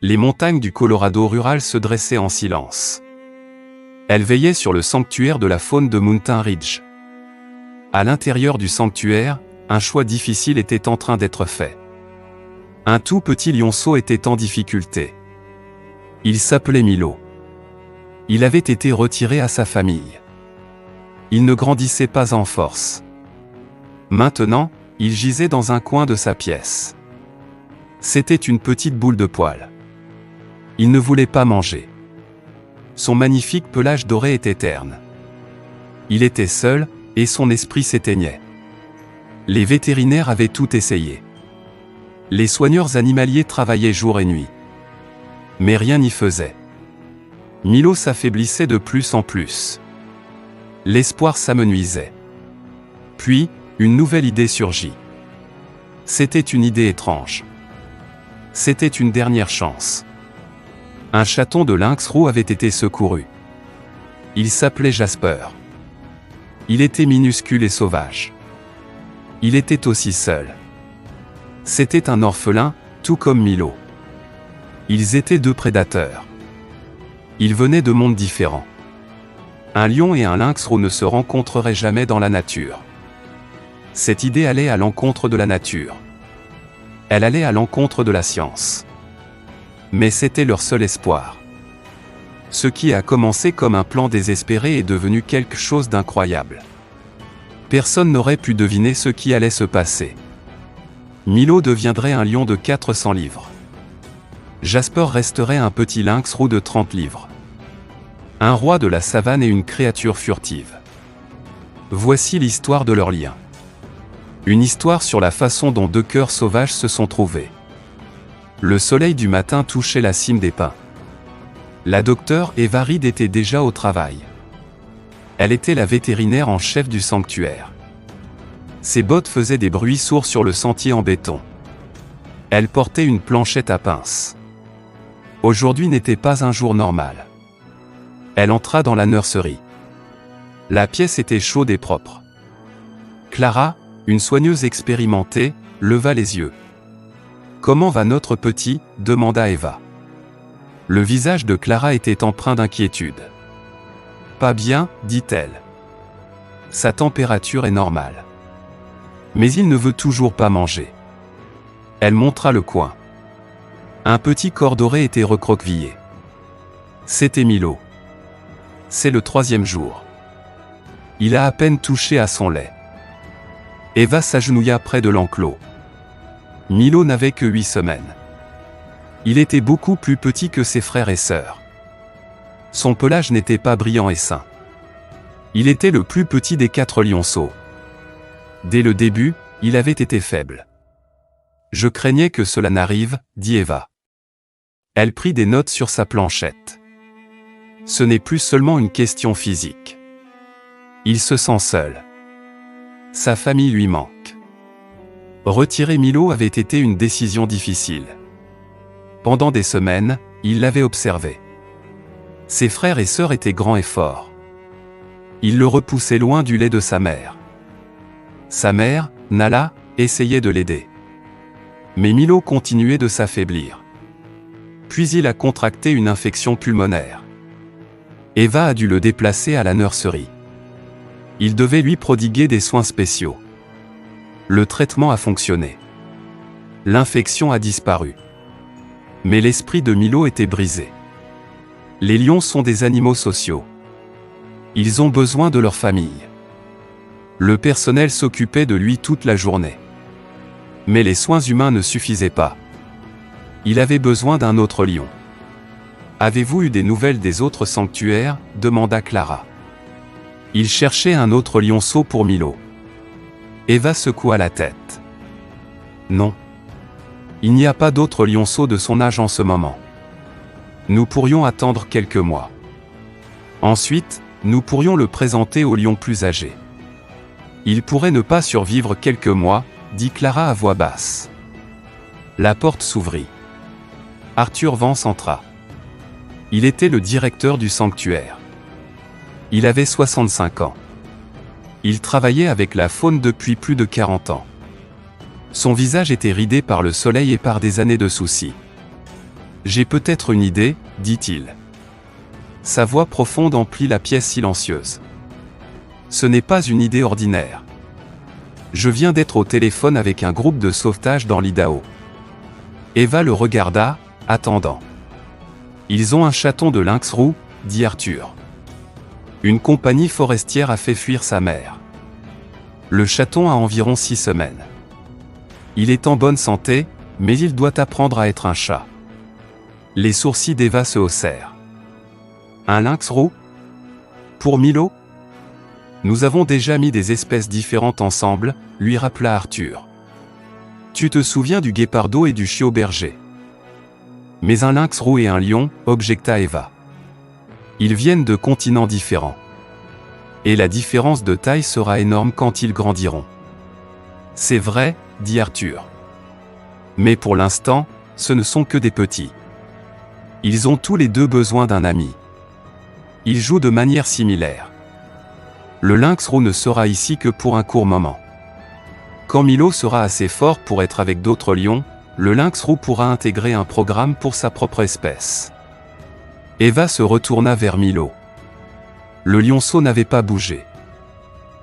Les montagnes du Colorado rural se dressaient en silence. Elles veillaient sur le sanctuaire de la faune de Mountain Ridge. À l'intérieur du sanctuaire, un choix difficile était en train d'être fait. Un tout petit lionceau était en difficulté. Il s'appelait Milo. Il avait été retiré à sa famille. Il ne grandissait pas en force. Maintenant, il gisait dans un coin de sa pièce. C'était une petite boule de poil. Il ne voulait pas manger. Son magnifique pelage doré était terne. Il était seul, et son esprit s'éteignait. Les vétérinaires avaient tout essayé. Les soigneurs animaliers travaillaient jour et nuit. Mais rien n'y faisait. Milo s'affaiblissait de plus en plus. L'espoir s'amenuisait. Puis, une nouvelle idée surgit. C'était une idée étrange. C'était une dernière chance. Un chaton de lynx roux avait été secouru. Il s'appelait Jasper. Il était minuscule et sauvage. Il était aussi seul. C'était un orphelin, tout comme Milo. Ils étaient deux prédateurs. Ils venaient de mondes différents. Un lion et un lynx roux ne se rencontreraient jamais dans la nature. Cette idée allait à l'encontre de la nature. Elle allait à l'encontre de la science. Mais c'était leur seul espoir. Ce qui a commencé comme un plan désespéré est devenu quelque chose d'incroyable. Personne n'aurait pu deviner ce qui allait se passer. Milo deviendrait un lion de 400 livres. Jasper resterait un petit lynx roux de 30 livres. Un roi de la savane et une créature furtive. Voici l'histoire de leur lien. Une histoire sur la façon dont deux cœurs sauvages se sont trouvés. Le soleil du matin touchait la cime des pins. La docteure Eva Reed était déjà au travail. Elle était la vétérinaire en chef du sanctuaire. Ses bottes faisaient des bruits sourds sur le sentier en béton. Elle portait une planchette à pince. Aujourd'hui n'était pas un jour normal. Elle entra dans la nurserie. La pièce était chaude et propre. Clara, une soigneuse expérimentée, leva les yeux. « Comment va notre petit ?» demanda Eva. Le visage de Clara était empreint d'inquiétude. « Pas bien, dit-elle. Sa température est normale. Mais il ne veut toujours pas manger. » Elle montra le coin. Un petit corps doré était recroquevillé. C'était Milo. C'est le 3e jour. Il a à peine touché à son lait. Eva s'agenouilla près de l'enclos. Milo n'avait que 8 semaines. Il était beaucoup plus petit que ses frères et sœurs. Son pelage n'était pas brillant et sain. Il était le plus petit des 4 lionceaux. Dès le début, il avait été faible. « Je craignais que cela n'arrive, » dit Eva. Elle prit des notes sur sa planchette. Ce n'est plus seulement une question physique. Il se sent seul. Sa famille lui manque. Retirer Milo avait été une décision difficile. Pendant des semaines, il l'avait observé. Ses frères et sœurs étaient grands et forts. Ils le repoussaient loin du lait de sa mère. Sa mère, Nala, essayait de l'aider. Mais Milo continuait de s'affaiblir. Puis il a contracté une infection pulmonaire. Eva a dû le déplacer à la nurserie. Il devait lui prodiguer des soins spéciaux. Le traitement a fonctionné. L'infection a disparu. Mais l'esprit de Milo était brisé. Les lions sont des animaux sociaux. Ils ont besoin de leur famille. Le personnel s'occupait de lui toute la journée. Mais les soins humains ne suffisaient pas. Il avait besoin d'un autre lion. « Avez-vous eu des nouvelles des autres sanctuaires ?» demanda Clara. Il cherchait un autre lionceau pour Milo. Eva secoua la tête. Non. Il n'y a pas d'autre lionceau de son âge en ce moment. Nous pourrions attendre quelques mois. Ensuite, nous pourrions le présenter au lion plus âgé. Il pourrait ne pas survivre quelques mois, dit Clara à voix basse. La porte s'ouvrit. Arthur Vance entra. Il était le directeur du sanctuaire. Il avait 65 ans. Il travaillait avec la faune depuis plus de 40 ans. Son visage était ridé par le soleil et par des années de soucis. J'ai peut-être une idée, dit-il. Sa voix profonde emplit la pièce silencieuse. Ce n'est pas une idée ordinaire. Je viens d'être au téléphone avec un groupe de sauvetage dans l'Idaho. Eva le regarda, attendant. Ils ont un chaton de lynx roux, dit Arthur. Une compagnie forestière a fait fuir sa mère. Le chaton a environ 6 semaines. Il est en bonne santé, mais il doit apprendre à être un chat. Les sourcils d'Eva se haussèrent. Un lynx roux? Pour Milo? Nous avons déjà mis des espèces différentes ensemble, lui rappela Arthur. Tu te souviens du guépardo et du chiot berger. Mais un lynx roux et un lion, objecta Eva. Ils viennent de continents différents. Et la différence de taille sera énorme quand ils grandiront. C'est vrai, dit Arthur. Mais pour l'instant, ce ne sont que des petits. Ils ont tous les deux besoin d'un ami. Ils jouent de manière similaire. Le lynx roux ne sera ici que pour un court moment. Quand Milo sera assez fort pour être avec d'autres lions, le lynx roux pourra intégrer un programme pour sa propre espèce. Eva se retourna vers Milo. Le lionceau n'avait pas bougé.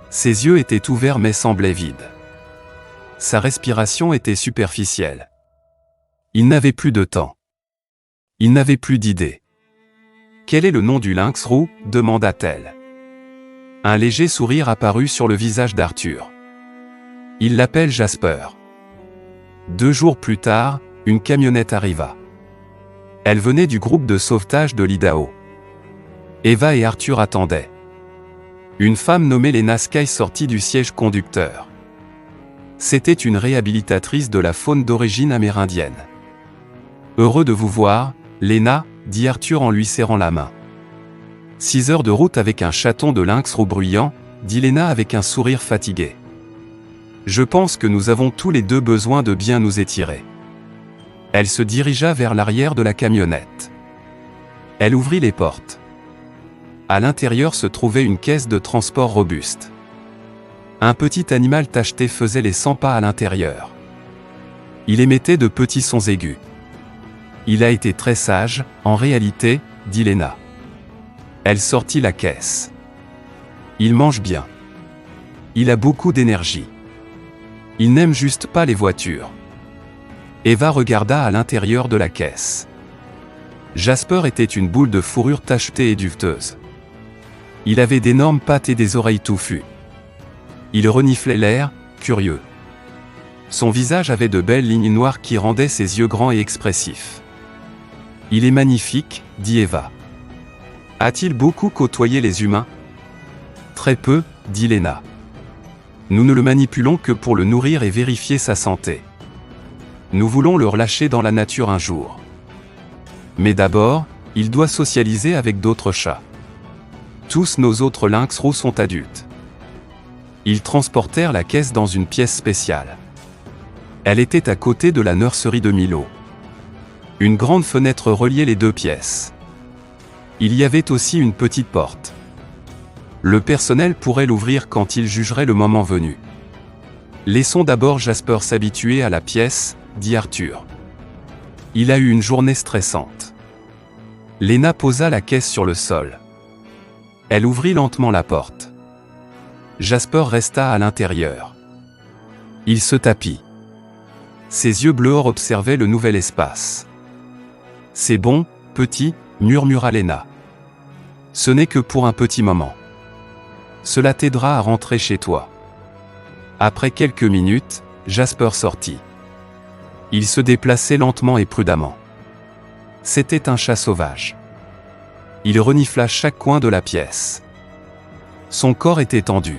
Ses yeux étaient ouverts mais semblaient vides. Sa respiration était superficielle. Il n'avait plus de temps. Il n'avait plus d'idée. Quel est le nom du lynx roux? Demanda-t-elle. Un léger sourire apparut sur le visage d'Arthur. Il l'appelle Jasper. 2 jours plus tard, une camionnette arriva. Elle venait du groupe de sauvetage de l'Idaho. Eva et Arthur attendaient. Une femme nommée Lena Sky sortit du siège conducteur. C'était une réhabilitatrice de la faune d'origine amérindienne. Heureux de vous voir, Lena, dit Arthur en lui serrant la main. 6 heures de route avec un chaton de lynx roux bruyant, dit Lena avec un sourire fatigué. Je pense que nous avons tous les deux besoin de bien nous étirer. Elle se dirigea vers l'arrière de la camionnette. Elle ouvrit les portes. À l'intérieur se trouvait une caisse de transport robuste. Un petit animal tacheté faisait les 100 pas à l'intérieur. Il émettait de petits sons aigus. Il a été très sage, en réalité, dit Lena. Elle sortit la caisse. Il mange bien. Il a beaucoup d'énergie. Il n'aime juste pas les voitures. Eva regarda à l'intérieur de la caisse. Jasper était une boule de fourrure tachetée et duveteuse. Il avait d'énormes pattes et des oreilles touffues. Il reniflait l'air, curieux. Son visage avait de belles lignes noires qui rendaient ses yeux grands et expressifs. Il est magnifique, dit Eva. A-t-il beaucoup côtoyé les humains? Très peu, dit Lena. Nous ne le manipulons que pour le nourrir et vérifier sa santé. Nous voulons le relâcher dans la nature un jour. Mais d'abord, il doit socialiser avec d'autres chats. Tous nos autres lynx roux sont adultes. Ils transportèrent la caisse dans une pièce spéciale. Elle était à côté de la nurserie de Milo. Une grande fenêtre reliait les 2 pièces. Il y avait aussi une petite porte. Le personnel pourrait l'ouvrir quand il jugerait le moment venu. Laissons d'abord Jasper s'habituer à la pièce, dit Arthur. Il a eu une journée stressante. Lena posa la caisse sur le sol. Elle ouvrit lentement la porte. Jasper resta à l'intérieur. Il se tapit. Ses yeux bleuâtres observaient le nouvel espace. C'est bon, petit, murmura Lena. Ce n'est que pour un petit moment. Cela t'aidera à rentrer chez toi. Après quelques minutes, Jasper sortit. Il se déplaçait lentement et prudemment. C'était un chat sauvage. Il renifla chaque coin de la pièce. Son corps était tendu.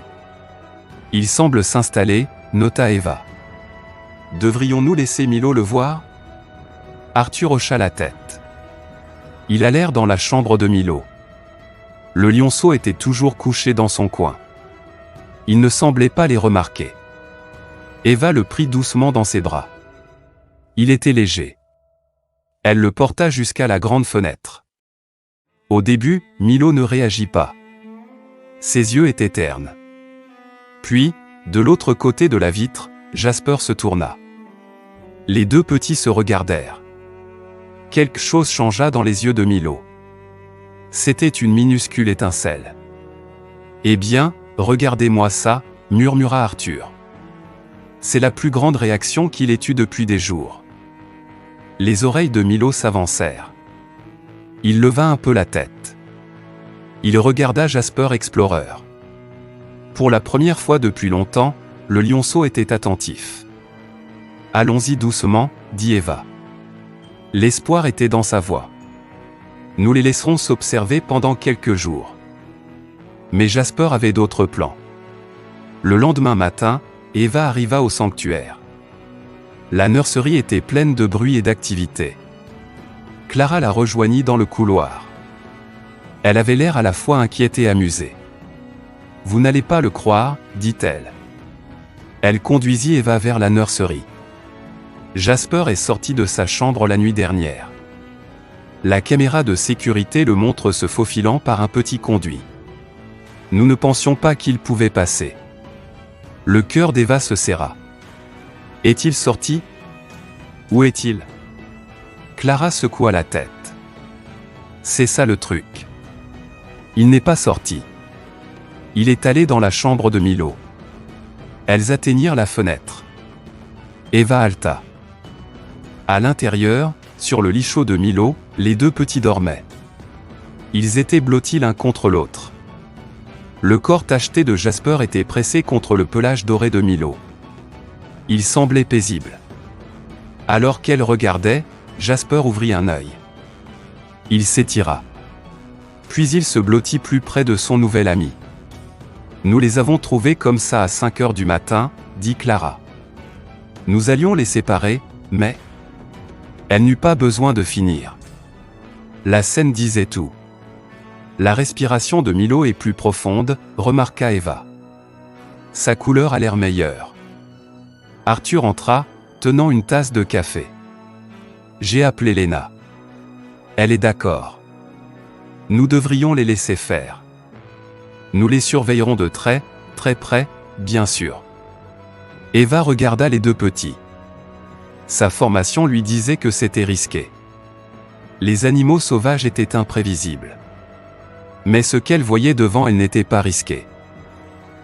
Il semble s'installer, nota Eva. Devrions-nous laisser Milo le voir? Arthur hocha la tête. Ils allèrent dans la chambre de Milo. Le lionceau était toujours couché dans son coin. Il ne semblait pas les remarquer. Eva le prit doucement dans ses bras. Il était léger. Elle le porta jusqu'à la grande fenêtre. Au début, Milo ne réagit pas. Ses yeux étaient ternes. Puis, de l'autre côté de la vitre, Jasper se tourna. Les 2 petits se regardèrent. Quelque chose changea dans les yeux de Milo. C'était une minuscule étincelle. « Eh bien, regardez-moi ça », murmura Arthur. C'est la plus grande réaction qu'il ait eue depuis des jours. Les oreilles de Milo s'avancèrent. Il leva un peu la tête. Il regarda Jasper Explorer. Pour la première fois depuis longtemps, le lionceau était attentif. « Allons-y doucement », dit Eva. L'espoir était dans sa voix. « Nous les laisserons s'observer pendant quelques jours. » Mais Jasper avait d'autres plans. Le lendemain matin, Eva arriva au sanctuaire. La nurserie était pleine de bruit et d'activité. Clara la rejoignit dans le couloir. Elle avait l'air à la fois inquiète et amusée. « Vous n'allez pas le croire, dit-elle. » Elle conduisit Eva vers la nurserie. Jasper est sorti de sa chambre la nuit dernière. La caméra de sécurité le montre se faufilant par un petit conduit. Nous ne pensions pas qu'il pouvait passer. Le cœur d'Eva se serra. Est-il sorti? Où est-il? Clara secoua la tête. C'est ça le truc. Il n'est pas sorti. Il est allé dans la chambre de Milo. Elles atteignirent la fenêtre. Eva halta. À l'intérieur, sur le lit chaud de Milo, les deux petits dormaient. Ils étaient blottis l'un contre l'autre. Le corps tacheté de Jasper était pressé contre le pelage doré de Milo. Il semblait paisible. Alors qu'elle regardait, Jasper ouvrit un œil. Il s'étira. Puis il se blottit plus près de son nouvel ami. « Nous les avons trouvés comme ça à 5 heures du matin, » dit Clara. Nous allions les séparer, mais... Elle n'eut pas besoin de finir. La scène disait tout. La respiration de Milo est plus profonde, remarqua Eva. Sa couleur a l'air meilleure. Arthur entra, tenant une tasse de café. J'ai appelé Lena. Elle est d'accord. Nous devrions les laisser faire. Nous les surveillerons de très près, bien sûr. Eva regarda les deux petits. Sa formation lui disait que c'était risqué. Les animaux sauvages étaient imprévisibles. Mais ce qu'elle voyait devant elle n'était pas risqué.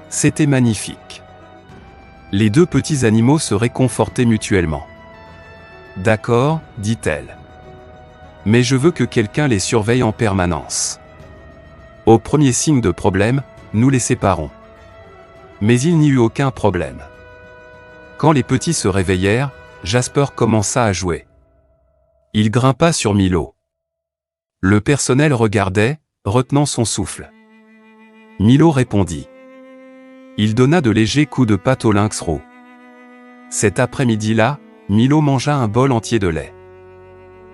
C'était magnifique. Les deux petits animaux se réconfortaient mutuellement. « D'accord, dit-elle. Mais je veux que quelqu'un les surveille en permanence. Au premier signe de problème, nous les séparons. » Mais il n'y eut aucun problème. Quand les petits se réveillèrent, Jasper commença à jouer. Il grimpa sur Milo. Le personnel regardait, retenant son souffle. Milo répondit. Il donna de légers coups de patte au lynx roux. Cet après-midi-là, Milo mangea un bol entier de lait.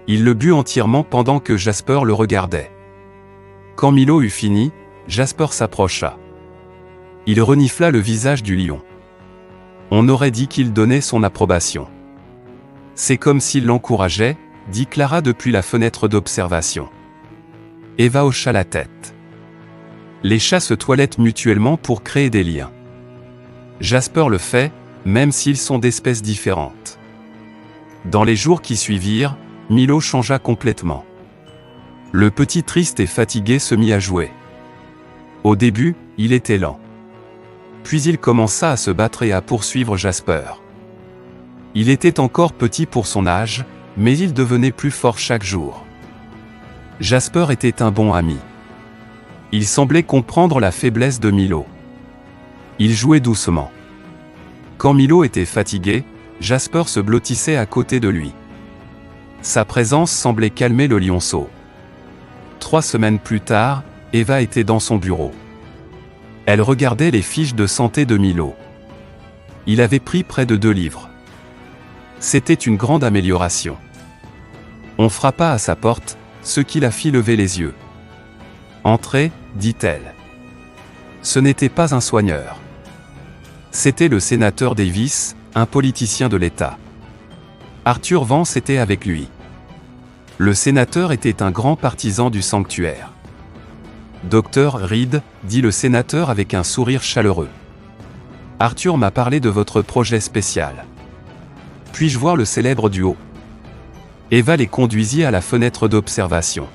Il le but entièrement pendant que Jasper le regardait. Quand Milo eut fini, Jasper s'approcha. Il renifla le visage du lion. On aurait dit qu'il donnait son approbation. C'est comme s'il l'encourageait, dit Clara depuis la fenêtre d'observation. Eva hocha la tête. Les chats se toilettent mutuellement pour créer des liens. Jasper le fait, même s'ils sont d'espèces différentes. Dans les jours qui suivirent, Milo changea complètement. Le petit triste et fatigué se mit à jouer. Au début, il était lent. Puis il commença à se battre et à poursuivre Jasper. Il était encore petit pour son âge, mais il devenait plus fort chaque jour. Jasper était un bon ami. Il semblait comprendre la faiblesse de Milo. Il jouait doucement. Quand Milo était fatigué, Jasper se blottissait à côté de lui. Sa présence semblait calmer le lionceau. 3 semaines plus tard, Eva était dans son bureau. Elle regardait les fiches de santé de Milo. Il avait pris près de 2 livres. C'était une grande amélioration. On frappa à sa porte, ce qui la fit lever les yeux. « Entrez », dit-elle. Ce n'était pas un soigneur. C'était le sénateur Davis, un politicien de l'État. Arthur Vance était avec lui. Le sénateur était un grand partisan du sanctuaire. « Docteur Reed », dit le sénateur avec un sourire chaleureux. « Arthur m'a parlé de votre projet spécial. Puis-je voir le célèbre duo ?» Eva les conduisit à la fenêtre d'observation.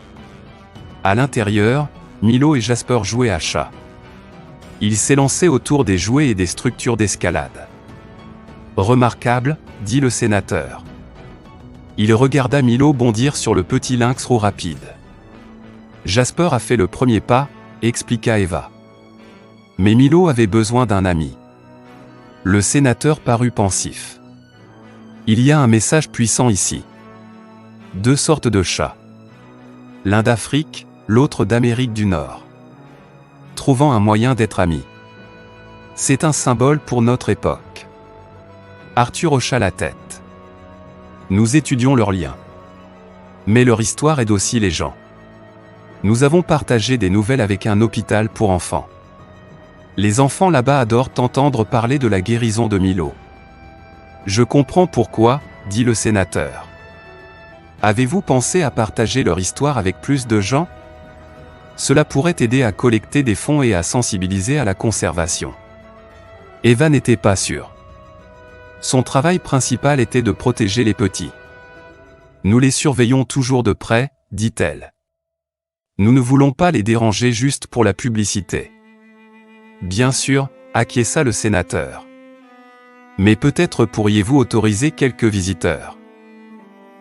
À l'intérieur, Milo et Jasper jouaient à chat. Ils s'élançaient autour des jouets et des structures d'escalade. Remarquable, dit le sénateur. Il regarda Milo bondir sur le petit lynx trop rapide. Jasper a fait le premier pas, expliqua Eva. Mais Milo avait besoin d'un ami. Le sénateur parut pensif. Il y a un message puissant ici. 2 sortes de chats. L'un d'Afrique, l'autre d'Amérique du Nord. Trouvant un moyen d'être amis. C'est un symbole pour notre époque. Arthur hocha la tête. Nous étudions leurs liens. Mais leur histoire aide aussi les gens. Nous avons partagé des nouvelles avec un hôpital pour enfants. Les enfants là-bas adorent entendre parler de la guérison de Milo. Je comprends pourquoi, dit le sénateur. Avez-vous pensé à partager leur histoire avec plus de gens? Cela pourrait aider à collecter des fonds et à sensibiliser à la conservation. Eva n'était pas sûre. Son travail principal était de protéger les petits. Nous les surveillons toujours de près, dit-elle. Nous ne voulons pas les déranger juste pour la publicité. Bien sûr, acquiesça le sénateur. Mais peut-être pourriez-vous autoriser quelques visiteurs.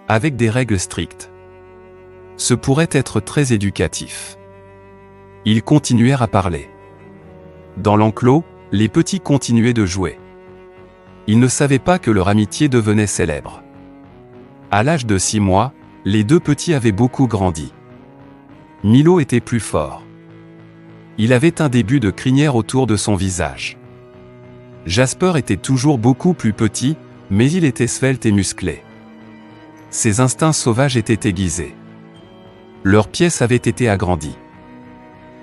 Avec des règles strictes. Ce pourrait être très éducatif. Ils continuèrent à parler. Dans l'enclos, les petits continuaient de jouer. Ils ne savaient pas que leur amitié devenait célèbre. À l'âge de 6 mois, les 2 petits avaient beaucoup grandi. Milo était plus fort. Il avait un début de crinière autour de son visage. Jasper était toujours beaucoup plus petit, mais il était svelte et musclé. Ses instincts sauvages étaient aiguisés. Leur pièce avait été agrandie.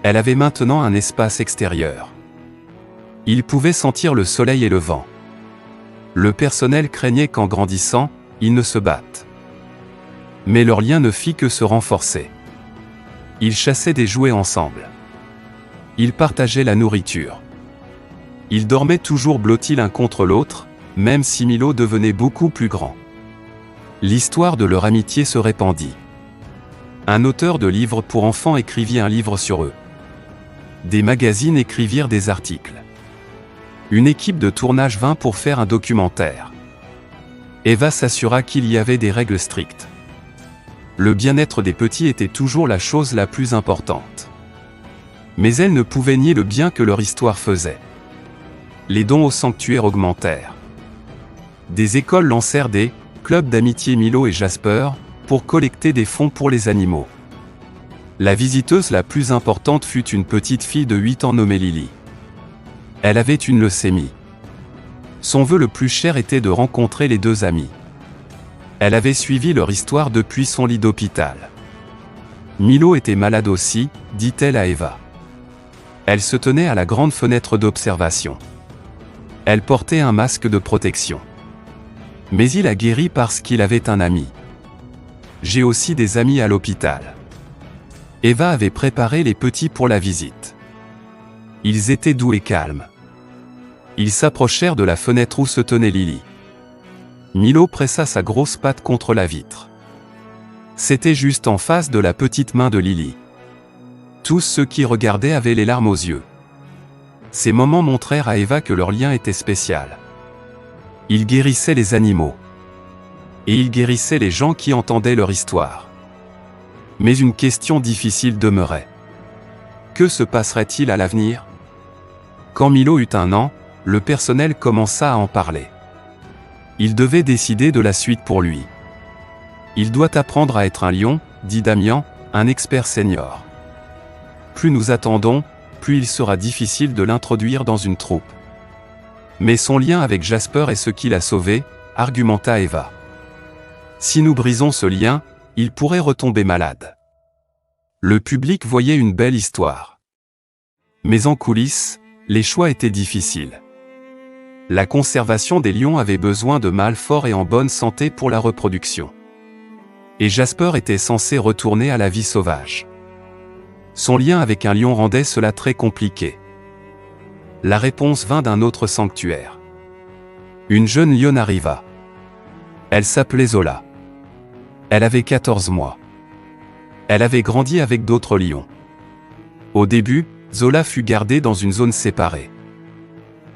Elle avait maintenant un espace extérieur. Ils pouvaient sentir le soleil et le vent. Le personnel craignait qu'en grandissant, ils ne se battent. Mais leur lien ne fit que se renforcer. Ils chassaient des jouets ensemble. Ils partageaient la nourriture. Ils dormaient toujours blottis l'un contre l'autre, même si Milo devenait beaucoup plus grand. L'histoire de leur amitié se répandit. Un auteur de livres pour enfants écrivit un livre sur eux. Des magazines écrivirent des articles. Une équipe de tournage vint pour faire un documentaire. Eva s'assura qu'il y avait des règles strictes. Le bien-être des petits était toujours la chose la plus importante. Mais elle ne pouvait nier le bien que leur histoire faisait. Les dons au sanctuaire augmentèrent. Des écoles lancèrent des clubs d'amitié Milo et Jasper pour collecter des fonds pour les animaux. La visiteuse la plus importante fut une petite fille de 8 ans nommée Lily. Elle avait une leucémie. Son vœu le plus cher était de rencontrer les 2 amis. Elle avait suivi leur histoire depuis son lit d'hôpital. Milo était malade aussi, dit-elle à Eva. Elle se tenait à la grande fenêtre d'observation. Elle portait un masque de protection. Mais il a guéri parce qu'il avait un ami. J'ai aussi des amis à l'hôpital. Eva avait préparé les petits pour la visite. Ils étaient doux et calmes. Ils s'approchèrent de la fenêtre où se tenait Lily. Milo pressa sa grosse patte contre la vitre. C'était juste en face de la petite main de Lily. Tous ceux qui regardaient avaient les larmes aux yeux. Ces moments montrèrent à Eva que leur lien était spécial. Ils guérissaient les animaux. Et ils guérissaient les gens qui entendaient leur histoire. Mais une question difficile demeurait. Que se passerait-il à l'avenir? Quand Milo eut 1 an, le personnel commença à en parler. Il devait décider de la suite pour lui. Il doit apprendre à être un lion, dit Damian, un expert senior. Plus nous attendons, plus il sera difficile de l'introduire dans une troupe. Mais son lien avec Jasper est ce qui l'a sauvé, argumenta Eva. Si nous brisons ce lien, il pourrait retomber malade. Le public voyait une belle histoire. Mais en coulisses, les choix étaient difficiles. La conservation des lions avait besoin de mâles forts et en bonne santé pour la reproduction. Et Jasper était censé retourner à la vie sauvage. Son lien avec un lion rendait cela très compliqué. La réponse vint d'un autre sanctuaire. Une jeune lionne arriva. Elle s'appelait Zola. Elle avait 14 mois. Elle avait grandi avec d'autres lions. Au début, Zola fut gardée dans une zone séparée.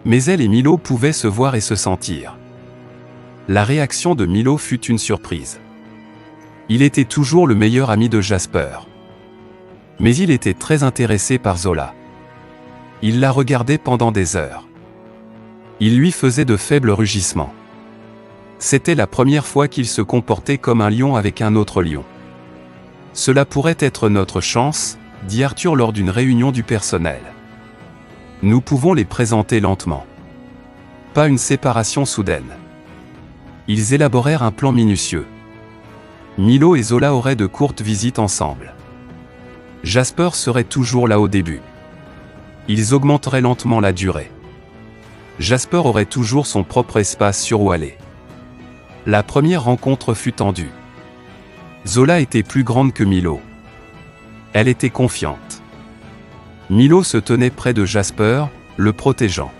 Mais elle et Milo pouvaient se voir et se sentir. La réaction de Milo fut une surprise. Il était toujours le meilleur ami de Jasper. Mais il était très intéressé par Zola. Il la regardait pendant des heures. Il lui faisait de faibles rugissements. C'était la première fois qu'il se comportait comme un lion avec un autre lion. Cela pourrait être notre chance, dit Arthur lors d'une réunion du personnel. Nous pouvons les présenter lentement. Pas une séparation soudaine. Ils élaborèrent un plan minutieux. Milo et Zola auraient de courtes visites ensemble. Jasper serait toujours là au début. Ils augmenteraient lentement la durée. Jasper aurait toujours son propre espace sur où aller. La première rencontre fut tendue. Zola était plus grande que Milo. Elle était confiante. Milo se tenait près de Jasper, le protégeant.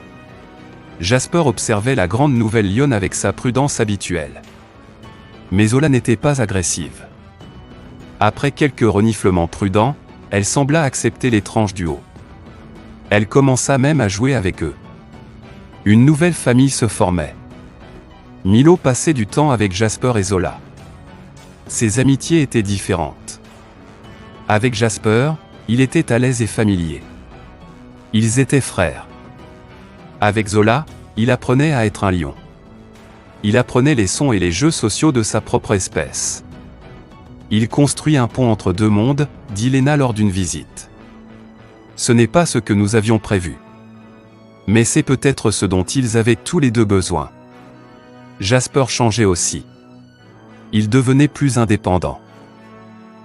Jasper observait la grande nouvelle lionne avec sa prudence habituelle. Mais Zola n'était pas agressive. Après quelques reniflements prudents, elle sembla accepter les tranches du haut. Elle commença même à jouer avec eux. Une nouvelle famille se formait. Milo passait du temps avec Jasper et Zola. Ses amitiés étaient différentes. Avec Jasper, il était à l'aise et familier. Ils étaient frères. Avec Zola, il apprenait à être un lion. Il apprenait les sons et les jeux sociaux de sa propre espèce. Il construit un pont entre deux mondes, dit Lena lors d'une visite. Ce n'est pas ce que nous avions prévu. Mais c'est peut-être ce dont ils avaient tous les deux besoin. Jasper changeait aussi. Il devenait plus indépendant.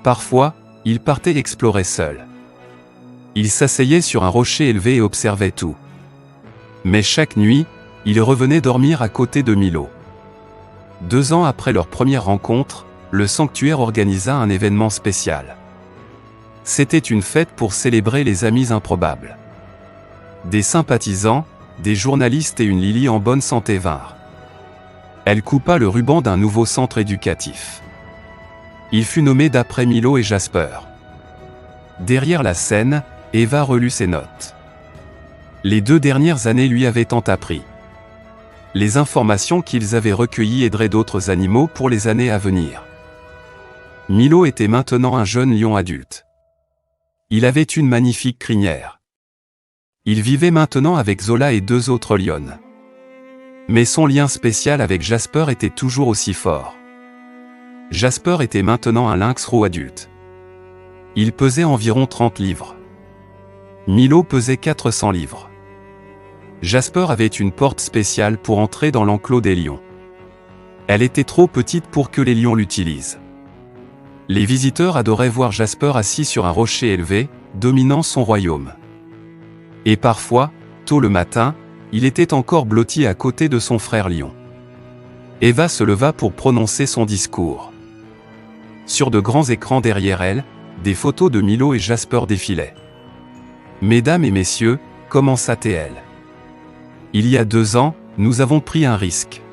Parfois, il partait explorer seul. Il s'asseyait sur un rocher élevé et observait tout. Mais chaque nuit, il revenait dormir à côté de Milo. 2 ans après leur première rencontre, le sanctuaire organisa un événement spécial. C'était une fête pour célébrer les amis improbables. Des sympathisants, des journalistes et une Lily en bonne santé vinrent. Elle coupa le ruban d'un nouveau centre éducatif. Il fut nommé d'après Milo et Jasper. Derrière la scène, Eva relut ses notes. Les 2 dernières années lui avaient tant appris. Les informations qu'ils avaient recueillies aideraient d'autres animaux pour les années à venir. Milo était maintenant un jeune lion adulte. Il avait une magnifique crinière. Il vivait maintenant avec Zola et 2 autres lionnes. Mais son lien spécial avec Jasper était toujours aussi fort. Jasper était maintenant un lynx roux adulte. Il pesait environ 30 livres. Milo pesait 400 livres. Jasper avait une porte spéciale pour entrer dans l'enclos des lions. Elle était trop petite pour que les lions l'utilisent. Les visiteurs adoraient voir Jasper assis sur un rocher élevé, dominant son royaume. Et parfois, tôt le matin, il était encore blotti à côté de son frère lion. Eva se leva pour prononcer son discours. Sur de grands écrans derrière elle, des photos de Milo et Jasper défilaient. « Mesdames et messieurs, commença-t-elle. Il y a 2 ans, nous avons pris un risque.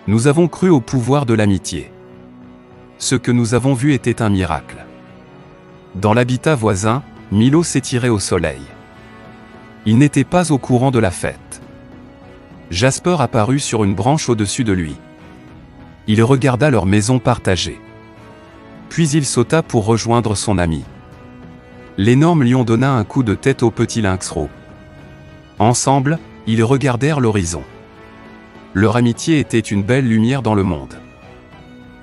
Nous avons cru au pouvoir de l'amitié. Ce que nous avons vu était un miracle. Dans l'habitat voisin, Milo s'étirait au soleil. Il n'était pas au courant de la fête. Jasper apparut sur une branche au-dessus de lui. Il regarda leur maison partagée. Puis il sauta pour rejoindre son ami. L'énorme lion donna un coup de tête au petit lynx roux. Ensemble, ils regardèrent l'horizon. Leur amitié était une belle lumière dans le monde.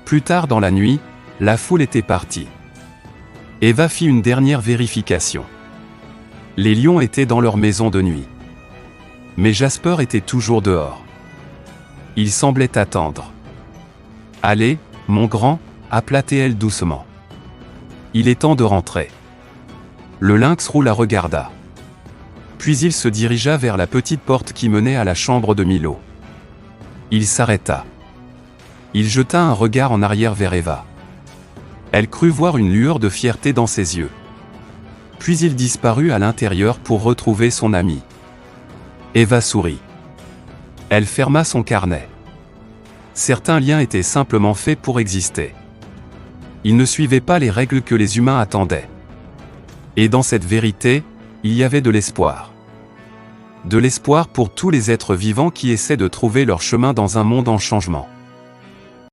Plus tard dans la nuit, la foule était partie. Eva fit une dernière vérification. Les lions étaient dans leur maison de nuit. Mais Jasper était toujours dehors. Il semblait attendre. « Allez, mon grand » appela-t-elle doucement. « Il est temps de rentrer. » Le lynx roux la regarda. Puis il se dirigea vers la petite porte qui menait à la chambre de Milo. Il s'arrêta. Il jeta un regard en arrière vers Eva. Elle crut voir une lueur de fierté dans ses yeux. Puis il disparut à l'intérieur pour retrouver son ami. Eva sourit. Elle ferma son carnet. Certains liens étaient simplement faits pour exister. Ils ne suivaient pas les règles que les humains attendaient. Et dans cette vérité, il y avait de l'espoir. De l'espoir pour tous les êtres vivants qui essaient de trouver leur chemin dans un monde en changement.